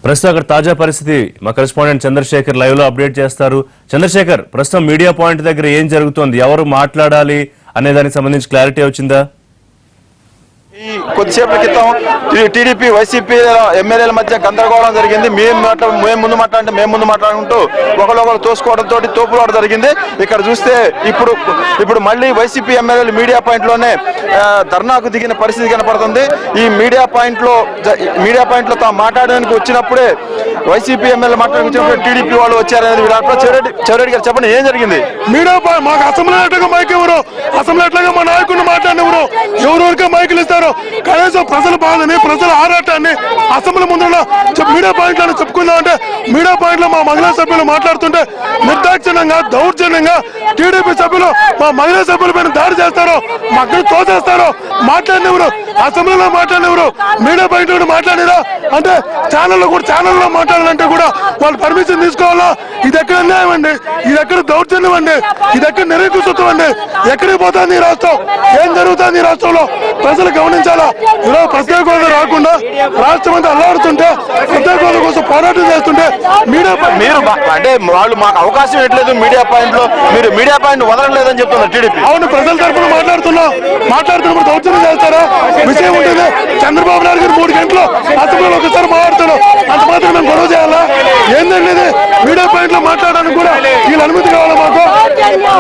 ప్రస్తుతం అక్కడ తాజా పరిస్థితి మా కరెస్పాండెంట్ చంద్రశేఖర్ లైవ్ లో అప్డేట్ చేస్తారు. చంద్రశేఖర్, ప్రస్తుతం మీడియా పాయింట్ దగ్గర ఏం జరుగుతోంది, ఎవరు మాట్లాడాలి అనే దానికి సంబంధించి క్లారిటీ వచ్చిందా? ఈ కొద్దిసేపటి క్రితం టీడీపీ వైసీపీ ఎమ్మెల్యేల మధ్య గందరగోళం జరిగింది. మేము ముందు మాట్లాడుకుంటూ ఒకరు తోసుకోవడంతో తోపులాట జరిగింది. ఇక్కడ చూస్తే ఇప్పుడు మళ్ళీ వైసీపీ ఎమ్మెల్యేలు మీడియా పాయింట్ లోనే ధర్నాకు దిగిన పరిస్థితి కనపడుతుంది. ఈ మీడియా పాయింట్ లో తాము మాట్లాడడానికి వచ్చినప్పుడే వైసీపీ ఎమ్మెల్యే మాట్లాడుకున్నప్పుడు టీడీపీ వాళ్ళు వచ్చారనేది చెవిరెడ్డి గారు చెప్పండి, ఏం జరిగింది? మీడియా మాకు అసెంబ్లీ ఎట్లాగా మైక్ ఎవరు, అసెంబ్లీ ఎట్లాగా మా నాయకుడిని మాట్లాడినవరు, ఎవరెవరికే మైకులు ఇస్తారు? కనీసం ప్రజల బాధని, ప్రజల ఆరాటాన్ని అసెంబ్లీ ముందు మీడియా పాయింట్ లో చెప్పుకుందామంటే మీడియా పాయింట్ లో మా మహిళా సభ్యులు మాట్లాడుతుంటే నిర్దాక్షిణ్యంగా, దౌర్జన్యంగా టీడీపీ సభ్యులు మా మహిళా సభ్యుల పైన దాడి చేస్తారు, మక్కలు తోసేస్తారు. మాట్లాడినవరు అసెంబ్లీలో మాట్లాడినవరు మీడియా పాయింట్ లో మాట్లాడిరా అంటే ఛానల్లో మాట్లాడాలంటే కూడా వాళ్ళు పర్మిషన్ తీసుకోవాలా? ఇది ఎక్కడ అన్యాయం అండి, ఇది ఎక్కడ దౌర్జన్యం అండి, ఇది ఎక్కడ నిరంకుశత్వం అండి? ఎక్కడికి పోతుంది ఈ రాష్ట్రం? ఏం జరుగుతుంది ఈ రాష్ట్రంలో? ప్రజలు గమనించాలా. ఈరోజు ప్రత్యేక హోదా రాకుండా రాష్ట్రం అంతా అల్లాడుతుంటే, ప్రత్యేక హోదా కోసం పోరాటం చేస్తుంటే మీరు అంటే వాళ్ళు మాకు అవకాశం ఇవ్వట్లేదు మీడియా పాయింట్ లో, మీరు మీడియా పాయింట్ వదలలేదని చెప్తున్నారు టీడీపీ. అవును, ప్రజల తరఫున మాట్లాడుతున్నప్పుడు దౌర్జన్యం చేస్తారా? విషయం ఉంటుంది. చంద్రబాబు నాయుడు గారు 3 గంటలు అసెంబ్లీలో ఒకసారి మాట్లాడుతారు, అంత మాత్రం మేము గొడవ చేయాలా? ఏంటండి ఇది? మీడియా పాయింట్ లో మాట్లాడడానికి కూడా వీళ్ళు అనుమతి కావాలా? మాకు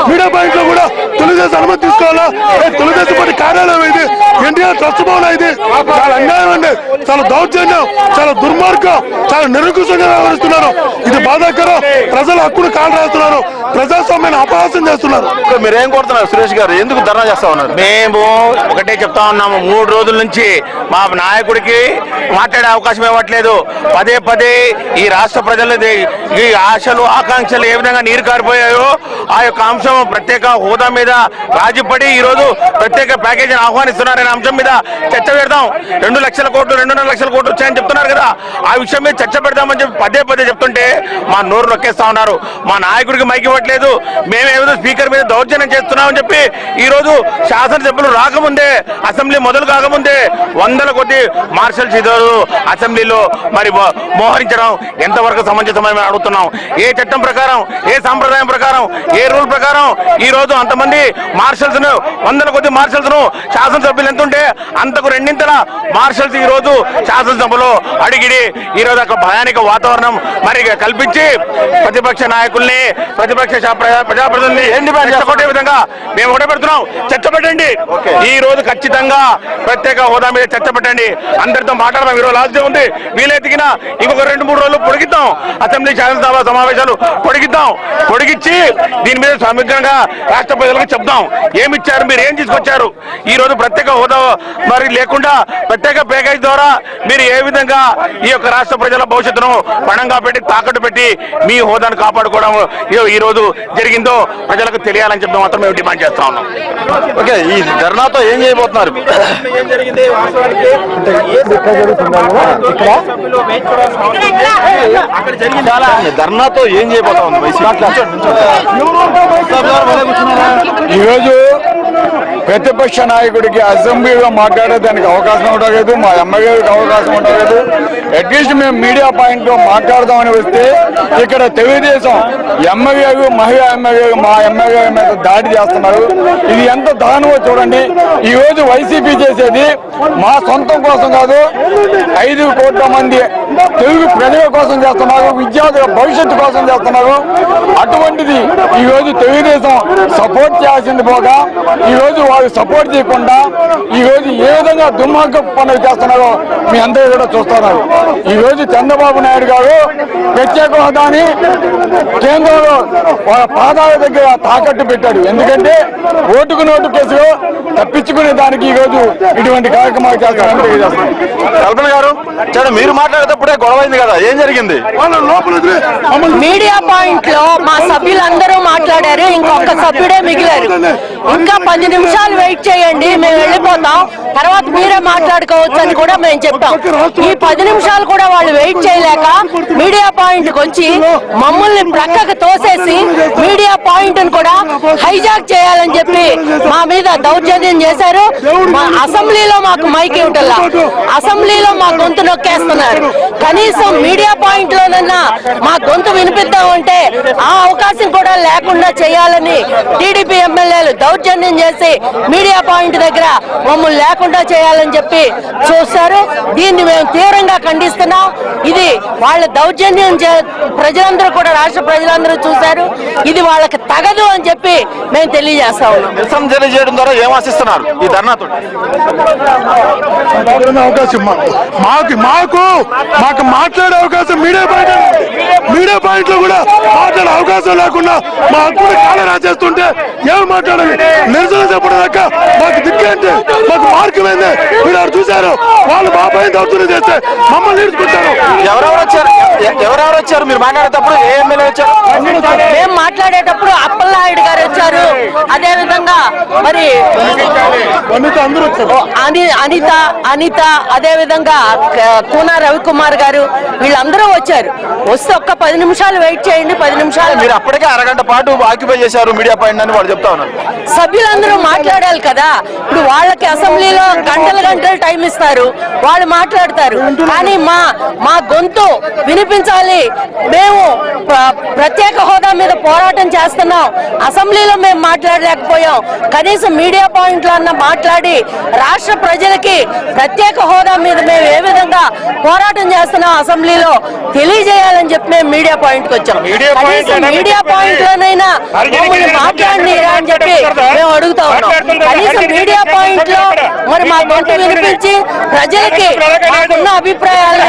మీడియా పాయింట్ లో కూడా తెలుగుదేశం అనుమతి తీసుకోవాలా? తెలుగుదేశం పార్టీ కార్యాలయం ఇది, ఎన్టీఆర్ ట్రస్ట్ భవన్ ఇది. చాలా అన్యాయం అండి, చాలా దౌర్జన్యం, చాలా దుర్మార్గం, చాలా నిరంకుశంగా వ్యవహరిస్తున్నారు. ఇది బాధాకరం. ప్రజల హక్కును కాలు రాస్తున్నారు, ప్రజాస్వామ్యాన్ని అపహాస్యం చేస్తున్నారు. మీరేం కోరుతున్నారు సురేష్ గారు? ఎందుకు ధర్నా చేస్తా ఉన్నారు? మేము ఒకటే చెప్తా ఉన్నాము, 3 రోజుల నుంచి మా నాయకుడికి మాట్లాడే అవకాశం ఇవ్వట్లేదు. పదే ఈ రాష్ట్ర ప్రజల ఈ ఆశలు, ఆకాంక్షలు ఏ విధంగా నీరు కారిపోయాయో ఆ యొక్క అంశం ప్రత్యేక హోదా మీద రాజీపడి ఈ రోజు ప్రత్యేక ప్యాకేజీని ఆహ్వానిస్తున్నారనే అంశం మీద చర్చ పెడదాం. 2 లక్షల కోట్లు 2.5 లక్షల కోట్లు వచ్చాయని చెప్తున్నారు కదా, ఆ విషయం మీద చర్చ పెడదామని చెప్పి పదే చెప్తుంటే మా నోరు నొక్కేస్తా ఉన్నారు. మా నాయకుడికి మైక్ ఇవ్వట్లేదు, మేమేదో స్పీకర్ మీద దౌర్జన్యం చేస్తున్నామని చెప్పి ఈ రోజు శాసనసభ్యులు రాకముందే, అసెంబ్లీ మొదలు కాకముందే 100ల కొద్ది మార్షల్స్ ఈరోజు అసెంబ్లీలో మరి మోహరించడం ఎంతవరకు సమంజసమని అడుగుతున్నాం. ఏ చట్టం ప్రకారం, ఏ సాంప్రదాయం ప్రకారం, ఏ రూల్ ప్రకారం ఈ రోజు అంతమంది మార్షల్స్ ను, 100ల కొద్ది మార్షల్స్ ను శాసనసభ్యులు ఎంతుంటే అంతకు 2 మార్షల్స్ ఈ రోజు శాసనసభలో అడిగిడి ఈ రోజు అక్కడ భయానిక వాతావరణం మరి కల్పించి ప్రతిపక్ష నాయకుల్ని, ప్రతిపక్ష ప్రజాప్రతినిధుల్ని కొట్టే విధంగా మేము ఒకటే పెడుతున్నాం. చర్చ పెట్టండి, ఈ రోజు ఖచ్చితంగా ప్రత్యేక హోదా మీద చర్చ పెట్టండి. అందరితో మాట్లాడదాం. ఈరోజు లాస్ట్ డే ఉంది, వీలైతేగిన ఇంకొక 2-3 రోజులు పొడిగిద్దాం. అసెంబ్లీ శాసనసభ సమావేశాలు పొడిగించి దీని మీద సమగ్రంగా రాష్ట్ర ప్రజలకు చెప్దాం. ఏమిచ్చారు, మీరు ఏం తీసుకొచ్చారు? ఈ రోజు ప్రత్యేక హోదా మరి లేకుండా ప్రత్యేక ప్యాకేజ్ ద్వారా మీరు ఏ విధంగా ఈ యొక్క రాష్ట్ర ప్రజల భవిష్యత్తును పణంగా పెట్టి, తాకట్టు పెట్టి మీ హోదాను కాపాడుకోవడం ఈ రోజు జరిగిందో ప్రజలకు తెలియాలని చెప్పి మాత్రం మేము డిమాండ్ చేస్తా ఉన్నాం. ఓకే, ఈ ధర్నాతో ఏం చేయబోతున్నారు? ధర్నాతో ఏం చేయబోతా ఉంది? ఈరోజు ప్రతిపక్ష నాయకుడికి అసెంబ్లీలో మాట్లాడేదానికి అవకాశం ఉండలేదు, మా ఎమ్మెల్యేలకు అవకాశం ఉండలేదు. అట్లీస్ట్ మేము మీడియా పాయింట్ లో మాట్లాడదామని వస్తే ఇక్కడ తెలుగుదేశం ఎమ్మెల్యేలు, మహిళా ఎమ్మెల్యేలు మా ఎమ్మెల్యే మీద దాడి చేస్తున్నారు. ఇది ఎంత దారుణమో చూడండి. ఈ రోజు వైసీపీ చేసేది మా సొంతం కోసం కాదు, 5 కోట్ల మంది తెలుగు ప్రజల కోసం చేస్తున్నారు, విద్యార్థుల భవిష్యత్తు కోసం చేస్తున్నారు. అటువంటిది ఈ రోజు తెలుగుదేశం సపోర్ట్ చేయాల్సింది పోగా ఈ రోజు వాళ్ళు సపోర్ట్ చేయకుండా ఈ రోజు ఏ విధంగా దుర్మార్గ పనులు చేస్తున్నారో మీ అందరూ కూడా చూస్తున్నారు. ఈ రోజు చంద్రబాబు నాయుడు గారు ప్రత్యేక హోదాని కేంద్రంలో వాళ్ళ పాదాల దగ్గర తాకట్టు పెట్టాడు. ఎందుకంటే ఓటుకు నోటు కేసులో తప్పించుకునే దానికి ఈ రోజు ఇటువంటి కార్యక్రమాలు చేస్తారని తెలియజేస్తున్నారు. కల్పన గారు, మీరు మాట్లాడేటప్పుడే గొడవైంది కదా, ఏం జరిగింది? మీడియా పాయింట్ లో మా సభ్యులందరూ మాట్లాడారు, ఇంకొక సభ్యుడే మిగిలారు. ఇంకా 10 నిమిషాలు వెయిట్ చేయండి, మేము వెళ్ళిపోతాం, తర్వాత మీరే మాట్లాడుకోవచ్చు అని కూడా మేము చెప్పాం. ఈ 10 నిమిషాలు కూడా వాళ్ళు వెయిట్ చేయలేక మీడియా పాయింట్ కి వచ్చి మమ్మల్ని ప్రక్కకు తోసేసి మీడియా పాయింట్ కూడా హైజాక్ చేయాలని చెప్పి మా మీద దౌర్జన్యం చేశారు. మా అసెంబ్లీలో మాకు మైక్ ఇవ్వటల్లా, అసెంబ్లీలో మా గొంతు నొక్కేస్తున్నారు. కనీసం మీడియా పాయింట్ లోనన్నా మా గొంతు వినిపిద్దామంటే ఆ అవకాశం కూడా లేకుండా చేయాలని టీడీపీ ఎమ్మెల్యేలు దౌర్జన్యం చేసి మీడియా పాయింట్ దగ్గర మమ్మల్ని లేకుండా చేయాలని చెప్పి చూస్తారు. దీన్ని మేము తీవ్రంగా ఖండిస్తున్నాం. ఇది వాళ్ళ దౌర్జన్యం ప్రజలందరూ కూడా, రాష్ట్ర ప్రజలందరూ చూశారు. ఇది వాళ్ళకి తగదు అని చెప్పి మేము తెలియజేస్తా ఉన్నాం. నిరసన తెలియజేయడం ద్వారా ఏం ఆశిస్తున్నారు ఈ ధర్నాతో? అవకాశం మాకు మాట్లాడే అవకాశం మీడియా పాయింట్ లో కూడా మాట్లాడే అవకాశం లేకుండా మా హక్కుని కాల రాసేస్తుంటే ఏమి మాట్లాడాలి? నిరసన చెప్పడానికి మాకు దిక్కేంటి? మాకు మార్గం ఏంది? మీరు చూశారు, వాళ్ళు మా పైన దౌర్జన్యం చేస్తే మమ్మల్ని నేర్చుకుంటారు. ఎవరెవరు వచ్చారు మీరు మాట్లాడేటప్పుడు? ఏ ఎమ్మెల్యే వచ్చారు? మేము మాట్లాడేటప్పుడు అప్పలనాయుడు గారు వచ్చారు, అదే విధంగా మరి అనిత, అదే విధంగా కూన రవికుమార్ గారు, వీళ్ళందరూ వచ్చారు. వస్తే ఒక్క 10 నిమిషాలు వెయిట్ చేయండి. 10 నిమిషాలు మీరు అప్పటికే అరగంట పాటు ఆక్యుపై చేశారు మీడియా పాయింట్ అని వాళ్ళు చెప్తా ఉన్నారు. సభ్యులందరూ మాట్లాడాలి కదా. ఇప్పుడు వాళ్ళకి అసెంబ్లీలో గంటలు టైం ఇస్తారు, వాళ్ళు మాట్లాడతారు. కానీ మా గొంతు వినిపించాలి. మేము ప్రత్యేక హోదా మీద పోరాటం చేస్తున్నాం, అసెంబ్లీలో మేము మాట్లాడలేకపోయాం. కనీసం మీడియా పాయింట్లో అన్న మాట్లాడి రాష్ట్ర ప్రజలకి ప్రత్యేక హోదా మీద మేము ఏ విధంగా పోరాటం చేస్తున్నాం అసెంబ్లీలో తెలియజేయాలని చెప్పి మేము మీడియా పాయింట్ కి వచ్చాం. కనీసం మీడియా పాయింట్ లోనైనా మమ్మల్ని మాట్లాడినీరా అని చెప్పి మేము అడుగుతా ఉన్నాం. కనీసం మీడియా పాయింట్ లో మరి మా గొంతు వినిపించి ప్రజలకి మాకున్న అభిప్రాయాలను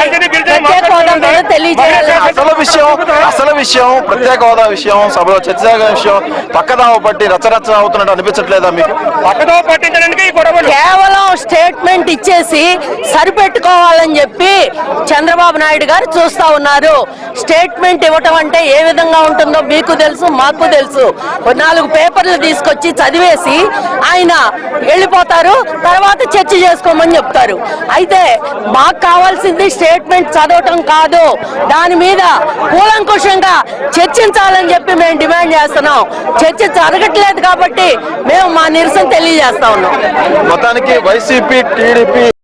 ప్రత్యేక హోదా మీద తెలియజేయాలి. అసలు విషయం ప్రత్యేక హోదా విషయం సభలో చర్చ విషయం పక్కదావ పట్టి రచ్చరచ్చ అవుతున్నట్టు అనిపించట్లేదా మీకు? కేవలం స్టేట్మెంట్ ఇచ్చేసి సరిపెట్టుకోవాలని చెప్పి చంద్రబాబు నాయుడు గారు చూస్తా ఉన్నారు. స్టేట్మెంట్ ఇవ్వటం అంటే ఏ విధంగా ఉంటుందో మీకు తెలుసు, మాకు తెలుసు. 4 పేపర్లు తీసుకొచ్చి చదివేసి ఆయన వెళ్ళిపోతారు, తర్వాత చర్చ చేసుకోమని చెప్తారు. అయితే మాకు కావాల్సింది స్టేట్మెంట్ చదవటం కాదు, దాని మీద కూలంకుషంగా చర్చించాలని చెప్పి మేము డిమాండ్ చేస్తున్నాం. చర్చ జరగట్లేదు కాబట్టి మేము మా నిరసన తెలియజేస్తా ఉన్నాం. మొత్తానికి వైసీపీ టీడీపీ